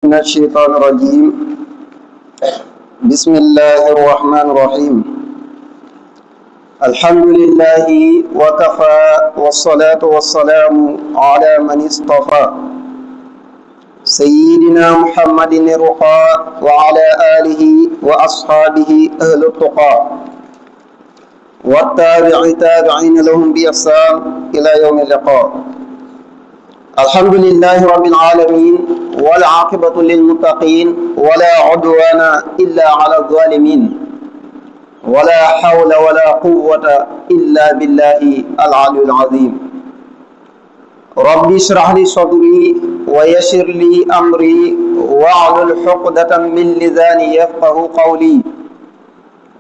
من الشيطان الرجيم. بسم الله الرحمن الرحيم. الحمد لله وكفى والصلاة والسلام على من اصطفى سيدنا محمد الرقى وعلى آله وأصحابه أهل التقى والتابعين لهم بإحسان إلى يوم اللقاء. الحمد لله رب العالمين والعاقبة للمتقين ولا عدوان إلا على الظالمين ولا حول ولا قوة إلا بالله العلي العظيم. رب اشرح لي صدري ويسر لي أمري واحلل عقدة من لساني يفقه قولي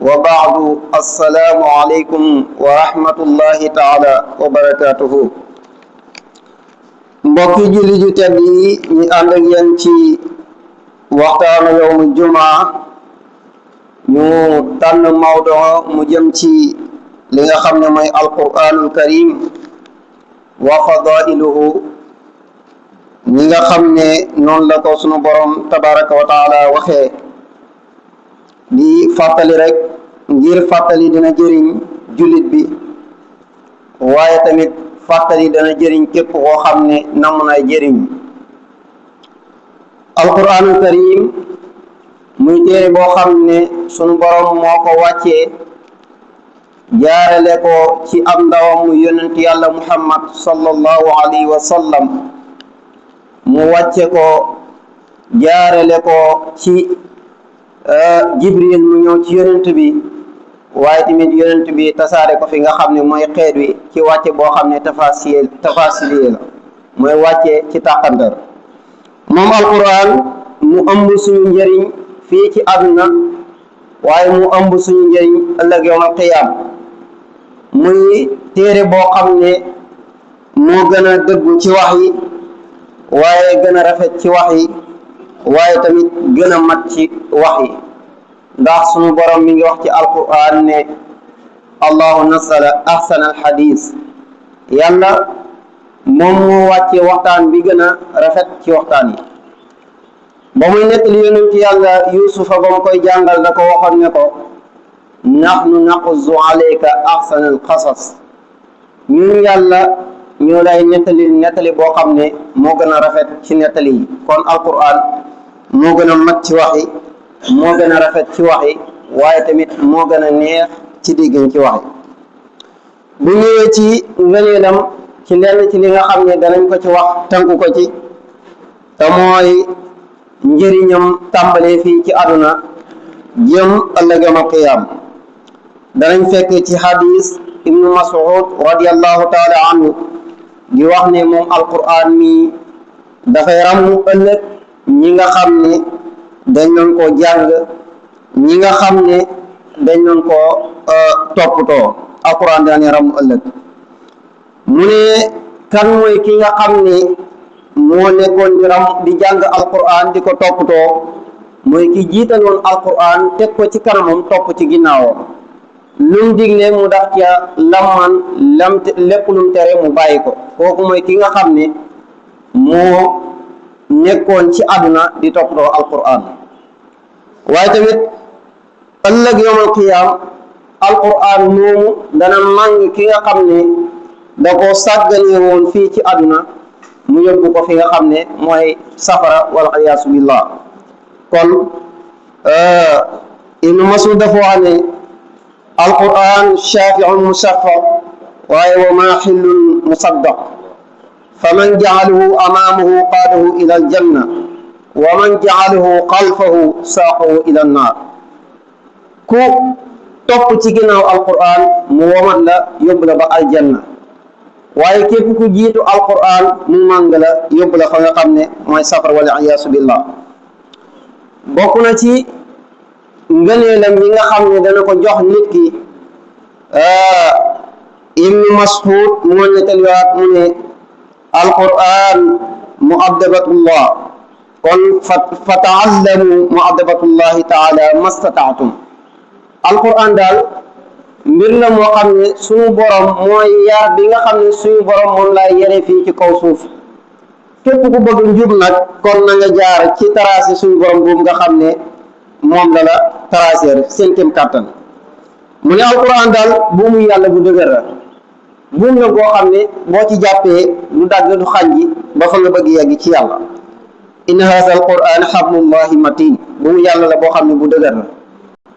وبعد. السلام عليكم ورحمة الله تعالى وبركاته. mbokki julli ju tedd yi ñu ànd ak yéen ci waxtaanu yawmu jumaa ñu tànn mawdo mu jëm ci li nga xam ne mooy alquranul karim wa fadailuhu ñi nga xam ne noonu la ko sunu borom tabaraka wa taala waxee di fàttali rek ngir fàttali dina jëriñ jullit bi waaye tamit fàttali dana jëriñ képp koo xam ne namm na jëriñ. alquranul karim muy téere boo xam ne sunu borom moo ko wàccee jaarale ko ci am ndawam mu yonent yàlla muhammad sallallahu alayhi wa sallam mu wàcce ko jaarale ko ci jibril mu ñëw ci yonent bi waaye tamit yonent bi tasaare ko fi nga xam ne mooy xeet wi ci wàcce boo xam ne tafasiliye la mooy wàcce ci tàqantar. moom alquran mu ëmb suñu njëriñ fii ci àdduna waaye mu ëmb suñu njëriñ ëllëg yawmal qiyaam muy téere boo xam ne moo gën a dëggu ci wax yi waaye gën a rafet ci wax yi waaye tamit gën a mat ci wax yi ndax sunu borom mi ngi wax ci alquran ne allahu nasala ahsana alhadis. yàlla moom moo wàcce waxtaan bi gën a rafet ci waxtaan yi. ba muy nettali yonent yàlla yusufa ba mu koy jàngal da ko waxoon ne ko nahnu naqussu alayka ahsana alqasas. ñun yàlla ñoo lay nettali boo xam ne moo gën a rafet ci nettali yi. kon alquran moo gën a mat ci wax yi moo gën a rafet ci wax yi waaye tamit moo gën a neex ci diggin ci wax yi. bu ñëwee ci ngëneelam ci lenn ci li nga xam ne danañ ko ci wax tënku ko ci te mooy njëriñam tàmbalee fii ci àdduna jëm ëllëg yawmal qiyaam. danañ fekk ci hadis ibnu mas'ud radiyallahu taala anhu di wax ne moom alquran mi dafay ràmmu ëllëg ñi nga xam ne dañ doon koo jàng ñi nga xam ne dañ doon koo toppatoo. alquran daan ramu ëllëg. mu ne kan mooy ki nga xam ne moo nekkoon di jàng alquran di ko toppatoo mooy ki jiitaloon alquran teg ko ci kanamam topp ci ginnaawam lum digle mu daf ca lamman lépp lum tere mu bàyyi ko. kooku mooy ki nga xam ne moo nekkoon ci àdduna di toppatoo alquran. waaye tamit ëllëg yawmal qiyaam alquran moomu dana màng ki nga xam ne da koo sàggane woon fii ci àdduna mu yóbbu ko fi nga xam ne mooy safara wal iyaasu billah. kon ibnu masud dafa wax ne alquran shafiun musaffar waaye wa maaxillun musaddaq faman jaalahu amaamahu qaadahu ila aljanna wa man jaalahu xalfahu saaqahu ila annaar. ku topp ci ginnaaw alquran mu womat la yóbbu la ba aljanna waaye képp ku jiitu alquran mu màng la yóbbu la fa nga xam ne mooy safar wala iyaasu billah. bokk na ci ngëneelam yi nga xam ne dana ko jox nit ki ibnu mas'ud moo nettaliwaat mu ne alquran mu'addabatullah kon fa taallamu mu'addabatullahi taala mastataatum. alquran daal mbir la moo xam ne suñu borom mooy yar bi nga xam ne suñu borom moom lay yare fii ci kaw suuf képp ku bëgg njub nag kon na nga jaar ci tracé suñu borom boobu nga xam ne moom la tracé seen kem kàttan mu ne alquran daal buumu yàlla bu dëgër la buum la boo xam ne boo ci jàppee du dagg du xànji ba fa nga bëgg yegg ci yàlla inna haza alquran hablullahi matin buumu yàlla la boo xam ne bu dëgër la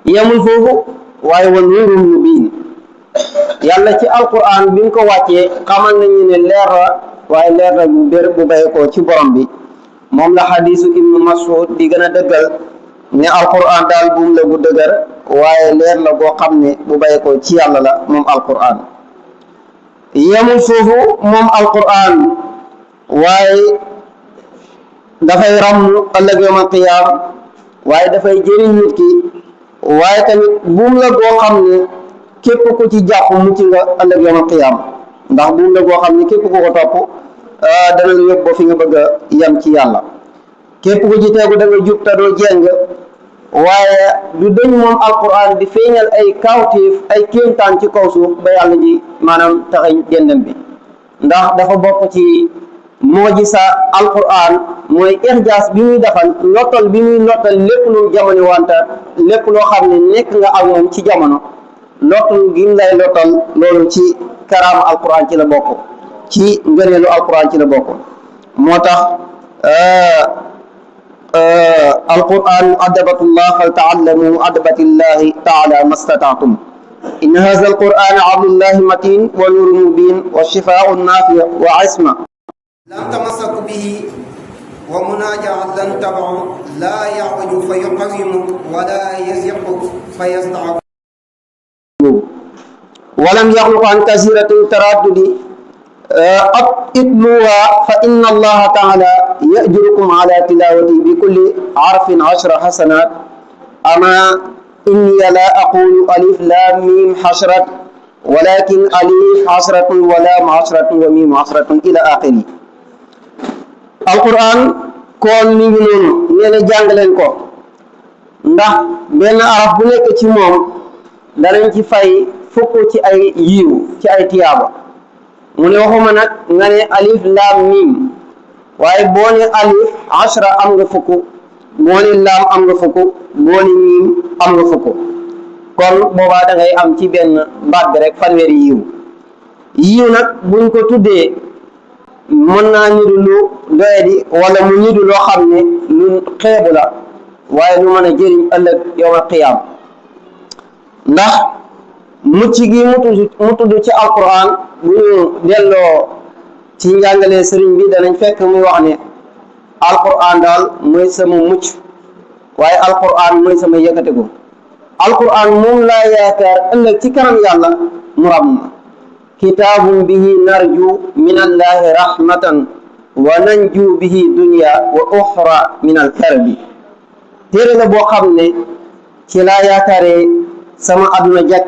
yemul foofu waaye wa nuurun mubiin yàlla ci alquran bi mu ko wàccee xamal nañu ne leer la waaye leer la bu bér bu bàyyi ko ci borom bi moom la xadiisu ibnu mas'ud di gën a dëggal ne alquran daal buum la bu dëgër waaye leer la boo xam ne bu bàyyi ko ci yàlla la moom alquran yemul foofu moom alquran waaye dafay ràmm ëllëg yawmal qiyaam waaye dafay jëriñ nit ki waaye tamit buum la boo xam ne képp ku ci jàpp mucc nga ëllëg yawmal qiyaam ndax buum la boo xam ne képp ku ko topp dana la yóbbu ba fi nga bëgg a yem ci yàlla képp ku ci tegu da nga jub te doo jeng waaye du dëñ moom alquran di feeñal ay kawtéef ay kéemtaan ci kaw suuf ba yàlla ji maanaam taxañ jëndam bi ndax dafa bokk ci mojisa alquran mooy irjaas bi muy defal lottal bi muy lottal lépp lu jamono wante lépp loo xam ne nekk nga ak moom ci jamono lottal gi mu lay lottal loolu ci karaama alquran ci la bokk ci ngëneelu alquran ci la bokk moo tax alquran adabatullah fal taallamu adabatillahi taala mastataatum inna haza alquran abdullahi matin wa nurun mubin wa shifaau nafi wa isma لم تمسك به ومناجعة لن تبع لا يعوج فيقوم ولا يزق فيستعب ولم يخلق عن كثيرة تردد اتلوها فإن الله تعالى يأجركم على تلاوته بكل حرف 10 حسنات أما إني لا أقول ألف لام ميم حشرة ولكن ألف حشرة ولام حشرة وميم حشرة إلى آخره alquran kon mi ngi noonu nee na jàng leen ko ndax benn araf bu nekk ci moom danañ ci fay fukk ci ay yiw ci ay tiyaaba mu ne waxuma nag nga ne alif laam miim waaye boo ne alif ashra am nga fukk boo ne laam am nga fukk boo ne miim am nga fukk kon boobaa da ngay am ci benn baat bi rek fanweeri yiw nag buñ ko tuddee mën naa nidu lu doyadi wala mu nidu loo xam ne lu xeebu la waaye lu mën a jëriñ ëllëg yawmal qiyaam ndax mucc gi mu tudd ci alquran bu ñu delloo ci njàngale sëriñ bi danañ fekk muy wax ne alquran daal mooy sama mucc waaye alquran mooy sama yëkkatiku alquran moom laa yaakaar ëllëg ci kanam yàlla mu ràmm ma kitaabun bihi narju min allahi rahmatan wa nanju bihi dunya wa uxra min alkarbi téere la boo xam ne ci laa yaakaaree sama aduna jag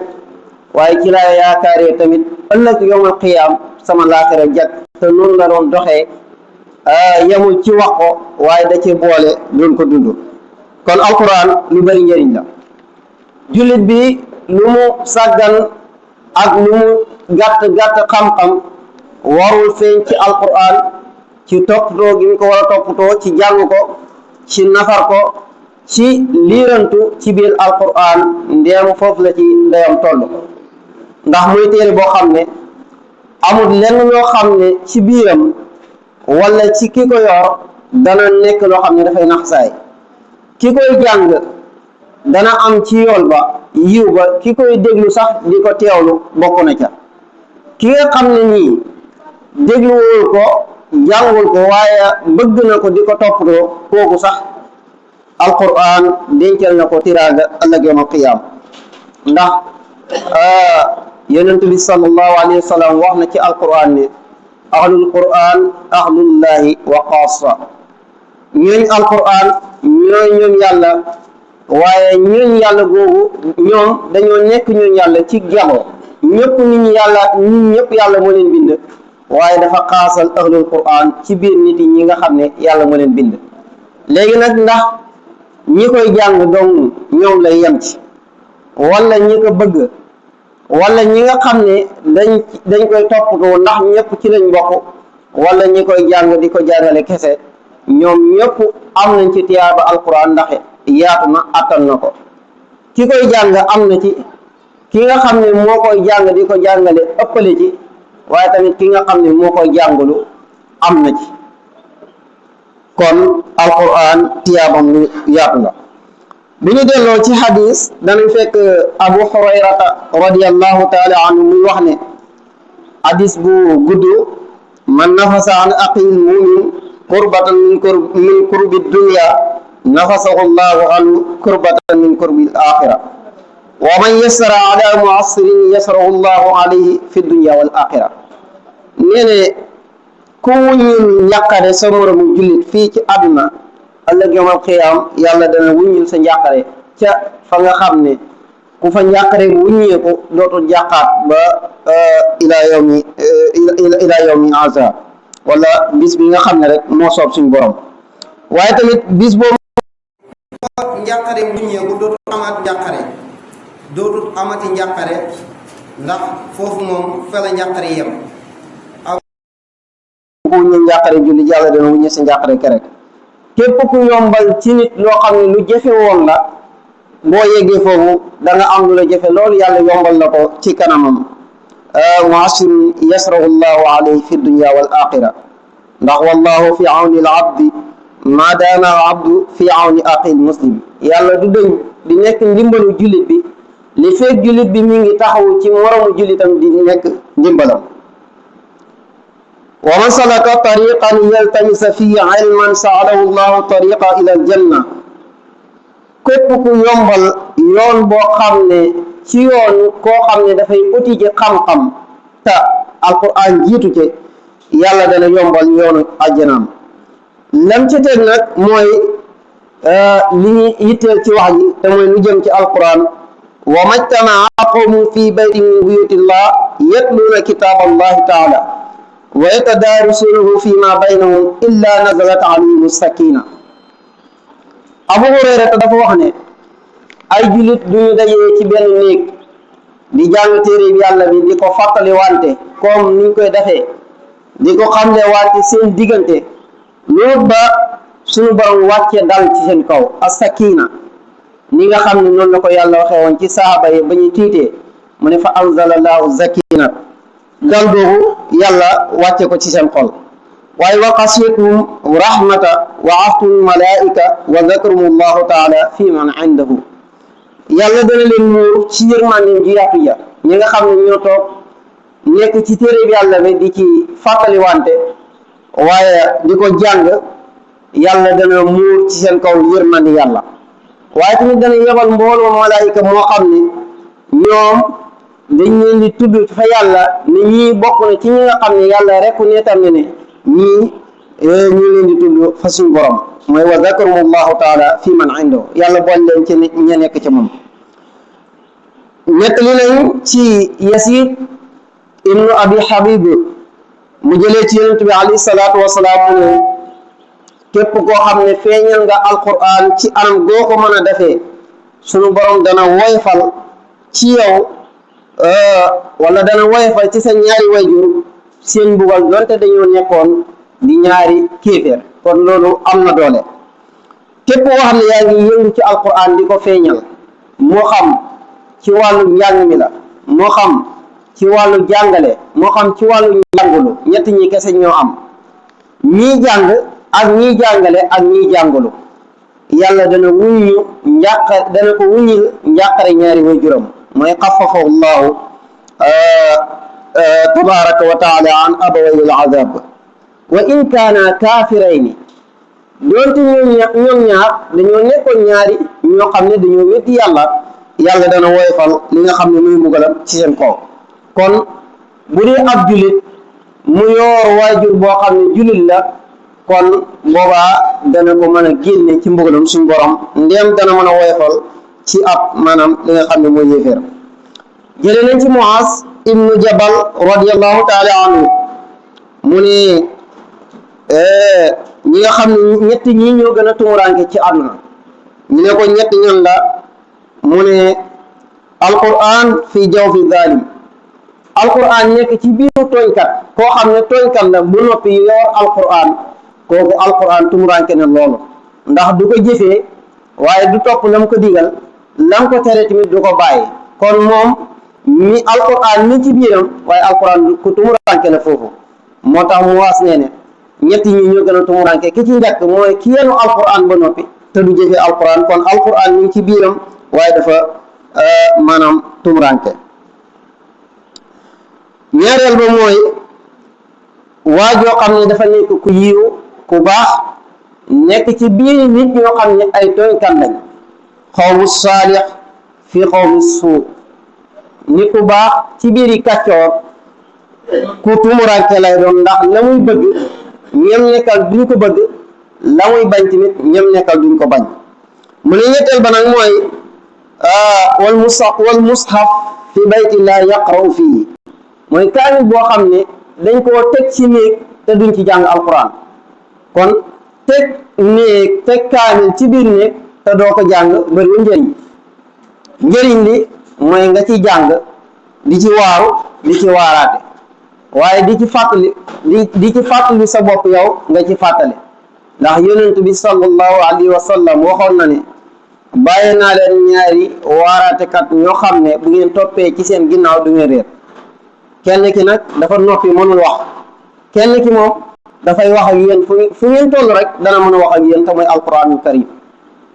waaye ci laa yaakaaree tamit ëllëg yawmal qiyaam sama laaxira jag te noonu la doon doxee yemul ci wax ko waaye da ci boole doon ko dund kon alquran lu bari njëriñ la jullit bi lu mu sàggan ak lu mu gàtt xam-xam warul feeñ ci alquran ci toppatoo gi mu ko war a toppatoo ci jàng ko ci nafar ko ci liirantu ci biir alquran ndeem foofu la ci ndeyam toll ndax muy téere boo xam ne amul lenn loo xam ne ci biiram wala ci ki ko yor dana nekk loo xam ne dafay nax saay ki koy jàng dana am ci yool ba yiw ba ki koy déglu sax di ko teewlu bokk na ca ki nga xam ne nii dégluwul ko jàngul ko waaye bëgg na ko di ko toppatoo kooku sax alquran dencal na ko tiraanga ëllëg yawmal qiyaam ndax yonent bi sallallahu alayhi wa sallam wax na ci alquran ne ahlul quran ahlullahi wa xaasa ñooñ alquran ñooy ñoom yàlla waaye ñooñ yàlla googu ñoom dañoo nekk ñooñ yàlla ci jagoo ñëpp nit ñi yàlla nit ñëpp yàlla moo leen bind waaye dafa xaasal ahlul quran ci biir nit yi ñi nga xam ne yàlla moo leen bind léegi nag ndax ñi koy jàng dong ñoom lay yem ci wala ñi ko bëgg wala ñi nga xam ne dañ koy toppatoo ndax ñëpp ci lañ bokk wala ñi koy jàng di ko jàngale kese ñoom ñëpp am nañ ci tiyaaba alquran ndax yaatu na attan na ko. ki koy jàng am na ci, ki nga xam ne moo koy jàng di ko jàngale ëppale ci, waaye tamit ki nga xam ne moo koy jàngalu am na ci. kon alquran tiyaabam lu yaatu la. bu ñu delloo ci xadis danañ fekk abu hurayrata radiallahu taala anhu muy wax ne xadis bu gudd man nafasa an aqil mumin kurbatan min kurbi dunya nafasahu llahu anhu kurbatan min kurbi al-axira wa man yassara ala muassirin yassarahu llahu alayhi fi dunya wal axira. nee ne ku wuññil njàqare sa moromu jullit fii ci àdduna ëllëg yawmal qiyaam yàlla dana wuññil sa njàqare ca fa nga xam ne ku fa njàqare wuññeeku dootul jàqaat ba ila yawmi azab wala bis bi nga xam ne rek moo soob suñu borom. waaye tamit bis boobu njàqare wuññeeku dootul amaat njàqare, dootul amati njàqare ndax foofu moom fa la njàqare yem. ku wuññil njàqare julli yàlla dana wuññil sa njàqare kerek. képp ku yombal ci nit loo xam ne lu jafe woon la boo yeggee foofu da nga am lu la jafe loolu yàlla yombal la ko ci kanamam. mu'assirun yasrahu llahu alayhi fi dunya wal axira ndax wallahu fi awni al abdi ma daama al abdu fi awni aqil muslim. yàlla du dëñ di nekk ndimbalu jullit bi li fekk jullit bi mi ngi taxaw ci moromu jullitam di nekk ndimbalam. wa man salaka tariqan yaltamisa fihi ilman sa'alahu llahu tariqa ila aljanna. képp ku yombal yoon boo xam ne ci yoon koo xam ne dafay uti ci xam-xam te alquran jiitu ci yàlla dana yombal yoonu àjjanaam. lam ci teg nag mooy li ñu yitteel ci wax ji te mooy lu jëm ci alquran. wa majtamaa qawmun fi baytin min buyutillah yatluuna kitaab allahi taala wa yatadaarisuunahu fi ma baynahum illa nazalat alayhim sakina. Abu Hurayra dafa wax ne ay jullit duñu dajee ci benn néeg di jàng téere bi yàlla bi di ko fàttali wante comme niñ koy defee di ko xamle wante seen diggante loolu ba suñu borom wàcce dal ci seen kaw as-sakina ni nga xam ne noonu la ko yàlla waxee woon ci sahaaba yi ba ñu tiitee mu ne fa anzalallahu sakina dal boobu yàlla wàcce ko ci seen xol. waaye wa xasiyatuhum rahmata wa aftuhum malaika wa zakarahum llahu taala fi man indahu. yàlla dana leen muur ci yërmandeem ji yaatu ja ñi nga xam ne ñoo toog nekk ci téere bi yàlla bi di ci fàttali wante waaye di ko jàng yàlla dana muur ci seen kaw yërmande yàlla. waaye tamit dana yebal mbooloo malaayika moo xam ne ñoom dañ leen di tudd fa yàlla ne ñii bokk na ci ñi nga xam ne yàlla rek neetam ne ñii ñu leen di tudd fa suñu borom mooy wa zakarahum llahu taala fi man indahu yàlla boole leen ci ña nekk ci moom. nettali nañ ci Yasid ibnu Abi Habib mu jëlee ci yonent bi alayhi salaatu wasalaam mu ne képp koo xam ne feeñal nga alquran ci anam goo ko mën a defee sunu borom dana woyfal ci yow wala dana woyfal ci sa ñaari wayjur seen mbugal donte dañoo nekkoon di ñaari kéeféer. kon loolu am na doole. képp koo xam ne yaa ngi yëngu ci alquran di ko feeñal moo xam ci wàllu njàng mi la moo xam ci wàllu jàngale moo xam ci wàllu njàngulu ñett ñi kese ñoo am ñii jàng ak ñii jàngale ak ñii jàngulu yàlla dana wuññu njàqare dana ko wuññil njàqare ñaari waajuram mooy xafafahu llahu tabaraka wa taala an abawayhi al-azab wa in kaana kaafirayni doonte ñoom ñaar dañoo nekkoon ñaari ñoo xam ne dañoo weddi yàlla dana woyfal li nga xam ne muy mbugalam ci seen kaw. kon bu dee ab jullit mu yoor waajur boo xam ne jullit la kon boobaa dana ko mën a génne ci mbugalam suñu borom ndéem dana mën a woyfal ci ab maanaam li nga xam ne mooy yéeféer. jëlee nañ ci Muaz ibnu Jabal radiyallahu taala anhu mu ne ñi nga xam ne ñett ñii ñoo gën a tumuranke ci àdduna ñu ne ko ñett ñan la mu ne alquran fi jawfi zalim alquran nekk ci biiru tooñkat koo xam ne tooñkat la bu noppi yor alquran kooku alquran tumuranke ne loolu ndax du ko jëfee waaye du topp lam ko digal lam ko tere tamit du ko bàyyi kon moom mi alquran ni ci biiram waaye alquran ku tumuranke la foofu moo tax mu waas nee ne ñetti ñi ñoo gën a tumuranke ki ci njëkk mooy ki yenu alquran ba noppi te du jëfee alquran kon alquran ni ci biiram waaye dafa maanaam tumuranke ñaareel ba mooy waajoo xam ne dafa nekk ku yiw ku baax nekk ci biir nit ñoo xam ne ay tooñkat lañ xawmu saalix fi xawmi suu nit ku baax ci biiri kàccoor ku tumuranke lay doon ndax la muy bëgg ñem nekkal duñ ko bëgg la muy bañ tamit ñem nekkal duñ ko bañ mu ne ñetteel ba nag mooy wal mushaf fi baytillah yaqra'u fii mooy kaamil boo xam ne dañ koo teg ci néeg te duñ ci jàng alquran kon teg néeg teg kaamil ci biir néeg te doo ko jàng bëriwul njëriñ li mooy nga ci jàng di ci waaru di ci waaraate waaye di ci fàttali sa bopp yow nga ci fàttali ndax yonent bi sallallahu alayhi wa sallam waxoon na ne bàyyi naa leen ñaari waaraatekat ñoo xam ne bu ngeen toppee ci seen ginnaaw du ngeen réer kenn ki nag dafa noppi mënul wax kenn ki moom dafay wax ak yéen fu ngeen toll rek dana mën a wax ak yéen te mooy alquranul karim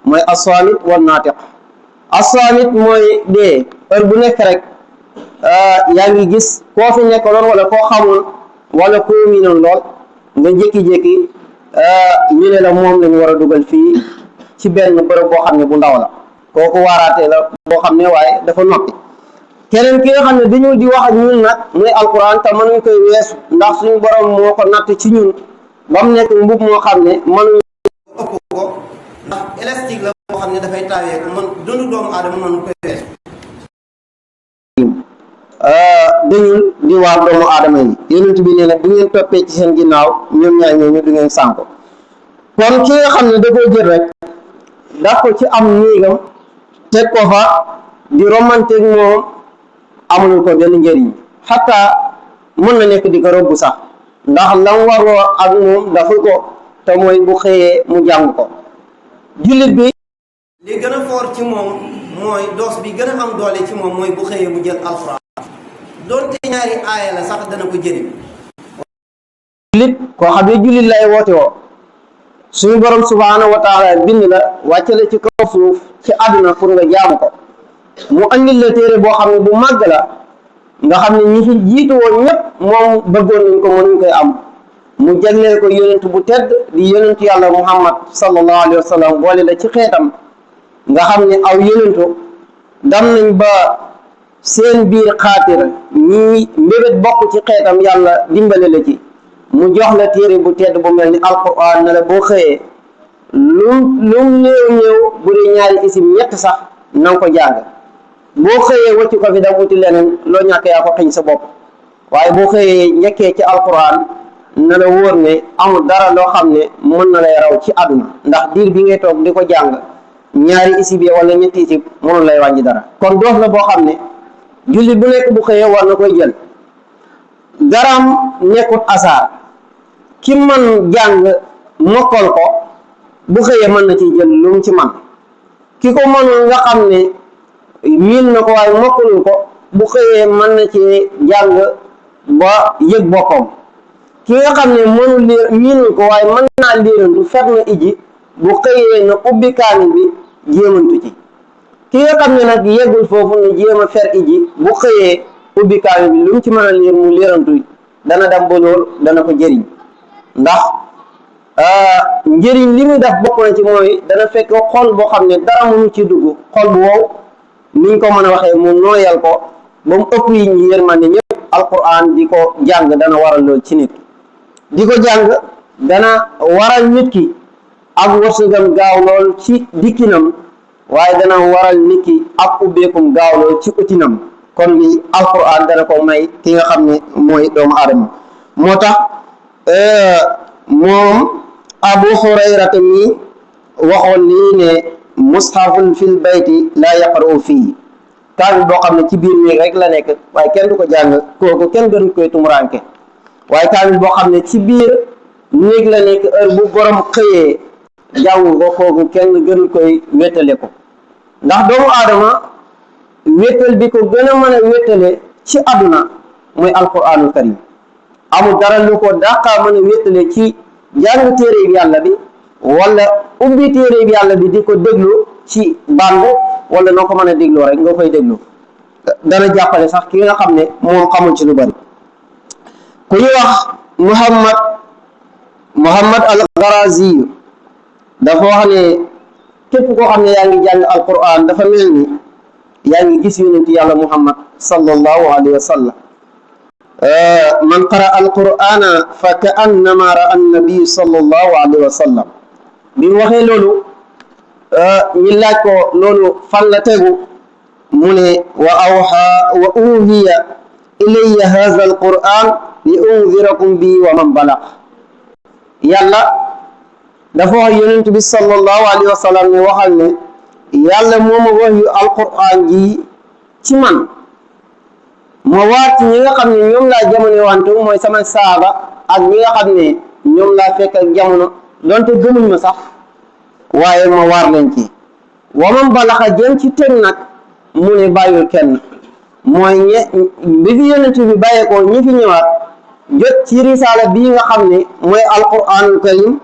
mooy assaamit wal naatiq assaamit mooy dee heure bu nekk rek yaa ngi gis koo fi nekkaloon wala koo xamoon wala koo miinoon lool nga jékki-jékki ñu ne la moom lañu war a dugal fii ci benn bërëb boo xam ne bu ndaw la kooku waaraatee la boo xam ne waaye dafa noppi keneen ki nga xam ne dañu di wax ak ñun nag muy alquran te mënuñ koy weesu ndax suñu borom moo ko natt ci ñun ba mu nekk mbub moo xam ne mënuñ ëpp ko ndax élastique la boo xam ne dafay taawee ko man dundu doomu aadama mënu koy weesu dañul di waar doomu aadama yi yonent bi nee na bu ngeen toppee ci seen ginnaaw ñoom ñaar ñooñu du ngeen sànko kon ki nga xam ne da koo jël rek daf ko ci am néegam teg ko fa di romanteeg moom amul ko benn njëriñ xataa mën na nekk di ko robbu sax ndax lam waroo ak moom dafa ko te mooy bu xëyee mu jàng ko jullit bi li gën a foor ci moom mooy doos bi gën a am doole ci moom mooy bu xëyee mu jël alxuraan doonte ñaari aaya la sax dana ko jëriñ jullit koo xam ne jullit lay woote woo suñu borom subhaanahu wa taala bind la wàccale ci kaw suuf ci àdduna pour nga jaamu ko mu andil la téere boo xam ne bu màgg la nga xam ne ñi fi jiitu woon ñëpp moom bëggoon nañ ko mënuñ koy am mu jagleel ko yonent bu tedd di yonentu yàlla muhammad sallallahu alayhi wa sallam boole la ci xeetam nga xam ne aw yonentu dam nañ ba seen biir xaatir ñi mbébét bokk ci xeetam yàlla dimbale la ci mu jox la téere bu tedd bu mel ni alquran ne la boo xëyee lu néew bu dee ñaari isim ñett sax na nga ko jàng boo xëyee wëcc ko fi da wuti leneen loo ñàkk yaa ko xëñ sa bopp waaye boo xëyee njëkkee ci alquran na la wóor ne amul dara loo xam ne mën na lay raw ci àdduna ndax diir bi ngay toog di ko jàng ñaari isib wala ñetti isib mënul lay wàññi dara kon doos la boo xam ne jullit bu nekk bu xëyee war na koy jël daraam nekkut asaar ki man jàng mokkal ko bu xëyee mën na ci jël lu mu ci man ki ko mënul nga xam ne miin na ko waaye mokkalul ko bu xëyee mën na ci jàng ba yëg boppam ki nga xam ne mënul liir miinul ko waaye mën naa liirantu fer na iji bu xëyee na ubbi kaamil bi jéemantu ci ki nga xam ne nag yeggul foofu ne jéem a fer iji bu xëyee ubbi kaamil bi lu mu ci mën a liir mu liirantu dana dem ba lool dana ko jëriñ ndax njëriñ li muy def bokk na ci mooy dana fekk xol boo xam ne dara mënu ci dugg xol bu wow niñ ko mën a waxee mu nooyal ko ba mu ëpp yi ñi yërmande ñëpp alquran di ko jàng dana waral lool ci nit di ko jàng dana waral nit ki ak wërsëgam gaaw lool ci dikkinam waaye dana waral nit ki ak ubbeekum gaaw lool ci utinam kon li alquran dana ko may ki nga xam ne mooy doomu aadama moo tax moom abu hurayrata mi waxoon lii ne mushafun fil bayti laa yaqra'u fii kaamil boo xam ne ci biir néeg rek la nekk waaye kenn du ko jàng kooku kenn gënu koy tumuraanke waaye kaamil boo xam ne ci biir néeg la nekk heure bu borom xëyee jàng ko kooku kenn gënu koy wéttale ko ndax doomu aadama wéttal bi ko gën a mën a wéttale ci àdduna mooy alquranul karim amul dara lu ko dàqaa mën a wéttale ci jàng téere bi yàlla bi wala ubbi téere bi yàlla bi di ko déglu ci bande wala noo ko mën a dégloo rek nga koy déglu dana jàppale sax ki nga xam ne moom xamul ci lu bari ku ñuy wax Muhammad al-Gharazi dafa wax ne képp koo xam ne yaa ngi jàng alquran dafa mel ni yaa ngi gis yonent yàlla Muhammad sallallahu alayhi wa sallam man qara alqur'ana fa ka annama ra'a annabi sallallahu alayhi wa sallam bi mu waxee loolu ñi laaj ko loolu fan la tegu mu ne wa uhiya ilayya hadha alquran li unzirakum bi wa man balagh yàlla dafa wax yonent bi sallallahu alayhi wa sallam ne waxal ne yàlla moo ma wax yu alquran ji ci man ma waat ñi nga xam ne ñoom laa jamono wantu mooy sama saaba ak ñi nga xam ne ñoom laa fekk ak jamono donte gëmuñ ma sax waaye ma waar leen ci waman balaxa jëm ci teg nag mu ne bàyyul kenn mooy bi fi yonent bi bàyyeekoo ñi fi ñëwaat jot ci risaala bii nga xam ne mooy alquranul karim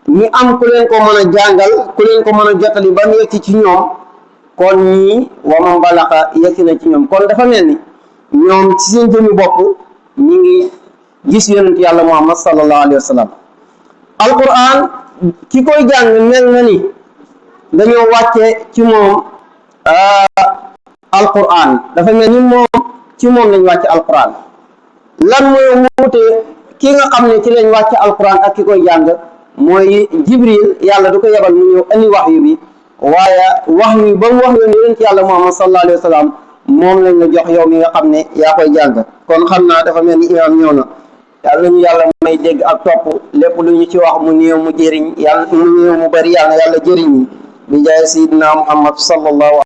ñi am ku leen ko mën a jàngal ku leen ko mën a jotali ba mu yegsi ci ñoom kon ñii waman balaxa yegsi na ci ñoom kon dafa mel ni ñoom ci seen jëmmi bopp ñi ngi gis yonent yàlla muhammad sallallahu alayhi wa sallam alquran ki koy jàng mel na ni dañoo wàcce ci moom alquran dafa mel ni moom ci moom lañ wàcce alquran lan mooy wuute ki nga xam ne ci lañ wàcce alquran ak ki koy jàng mooy jibril yàlla du ko yebal mu ñëw andi wax yu bi waaye wax yu ba mu wax yoon yonent yàlla muhammad sallallahu alayhi wa sallam moom lañ la jox yow mi nga xam ne yaa koy jàng kon xam naa dafa mel ni imaam ñëw na yàlla ñu yàlla may dégg ak topp lépp lu ñu ci wax mu néew mu jëriñ yàlla mu néew mu bari yàlla jëriñ bi jaay sayidina muhammad sallallahu